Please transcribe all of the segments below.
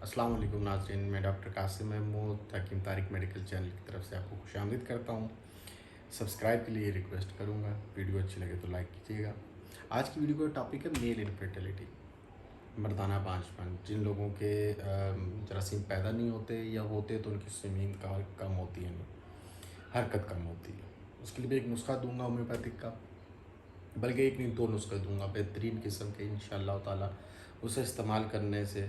अस्सलाम वालेकुम नाज़रीन, मैं डॉक्टर कासिम महमूद हकीम तारिक मेडिकल चैनल की तरफ से आपको खुशामदीद करता हूँ। सब्सक्राइब के लिए रिक्वेस्ट करूँगा, वीडियो अच्छी लगे तो लाइक कीजिएगा। आज की वीडियो का टॉपिक है मेल इनफर्टिलिटी, मर्दाना बांझपन। जिन लोगों के जरासीम पैदा नहीं होते या होते तो उनकी स्विमिंग का कम होती है, हरकत कम होती है। उसके लिए भी एक नुस्खा दूंगा होम्योपैथिक का, बल्कि एक नहीं दो नुस्खे दूंगा बेहतरीन किस्म के इंशाअल्लाह ताला। उसे इस्तेमाल करने से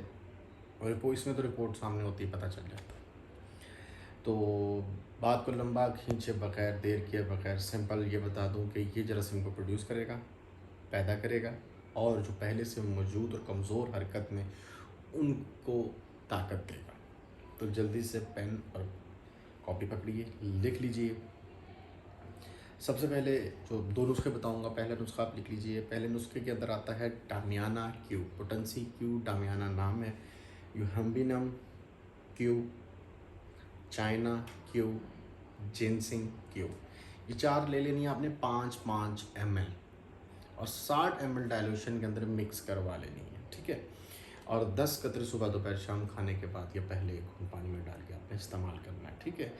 और इसमें तो रिपोर्ट सामने होती है, पता चल जाता है। तो बात को लंबा खींचे बगैर, देर किए बगैर सिंपल ये बता दूं कि ये जरासीम को प्रोड्यूस करेगा, पैदा करेगा और जो पहले से मौजूद और कमज़ोर हरकत में उनको ताकत देगा। तो जल्दी से पेन और कॉपी पकड़िए, लिख लीजिए। सबसे पहले जो दो नुस्खे बताऊंगा, पहला नुस्खा आप लिख लीजिए। पहले नुस्खे के अंदर आता है damiana Q, potency Q, damiana नाम है, yohimbinum Q, China Q, ginseng Q. ये चार ले लेनी है आपने 5-5 ml और 60 ml डाइल्यूशन के अंदर मिक्स करवा लेनी है, ठीक है। और 10 कतरे सुबह दोपहर शाम खाने के बाद या पहले एक घूंट पानी में डाल के आपने इस्तेमाल करना है, ठीक है।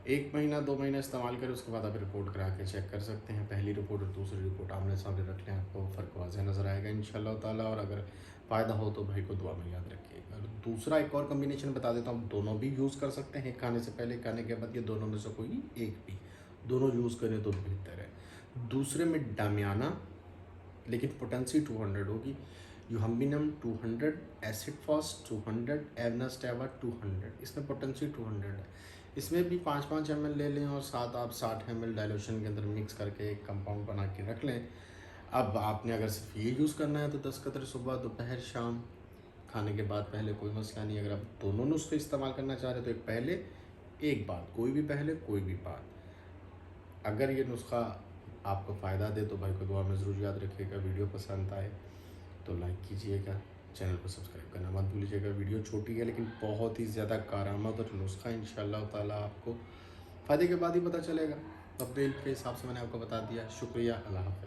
1 महीना 2 महीना इस्तेमाल करें, उसके बाद आप रिपोर्ट करा के चेक कर सकते हैं। पहली रिपोर्ट और दूसरी रिपोर्ट आमने सामने रख लें, आपको फ़र्क वाज़ह नज़र आएगा इंशाअल्लाह ताला। और अगर फ़ायदा हो तो भाई को दुआ में याद रखिएगा। और दूसरा एक और कम्बिनेशन बता देता हूँ, दोनों भी यूज़ कर सकते हैं, खाने से पहले खाने के बाद, ये दोनों में से कोई एक भी, दोनों यूज़ करें तो बेहतर है। दूसरे में डामियाना, लेकिन पोटेंसी 200 होगी, यूहम्बिनम 200, एसिड फॉस 200, एवनास्टेवा 200, इसमें पोटेंसी 200 है। इसमें भी 5-5 ml ले लें और साथ आप 60 ml डाइल्यूशन के अंदर मिक्स करके एक कंपाउंड बना के रख लें। अब आपने अगर सिर्फ ये यूज़ करना है तो 10 कतरे सुबह दोपहर शाम खाने के बाद पहले, कोई मसला नहीं। अगर आप दोनों नुस्खे इस्तेमाल करना चाह रहे हो तो एक पहले एक बाद, कोई भी पहले कोई भी बाद। अगर ये नुस्खा आपको फ़ायदा दे तो भाई को दुआ में ज़रूर याद रखिएगा। वीडियो पसंद आए तो लाइक कीजिएगा, चैनल को सब्सक्राइब करना मत भूलिएगा। वीडियो छोटी है लेकिन बहुत ही ज़्यादा कारआमद और नुस्खा इंशाअल्लाह ताला आपको फ़ायदे के बाद ही पता चलेगा। अपने के हिसाब से मैंने आपको बता दिया। शुक्रिया, अल्लाह हाफ़िज़।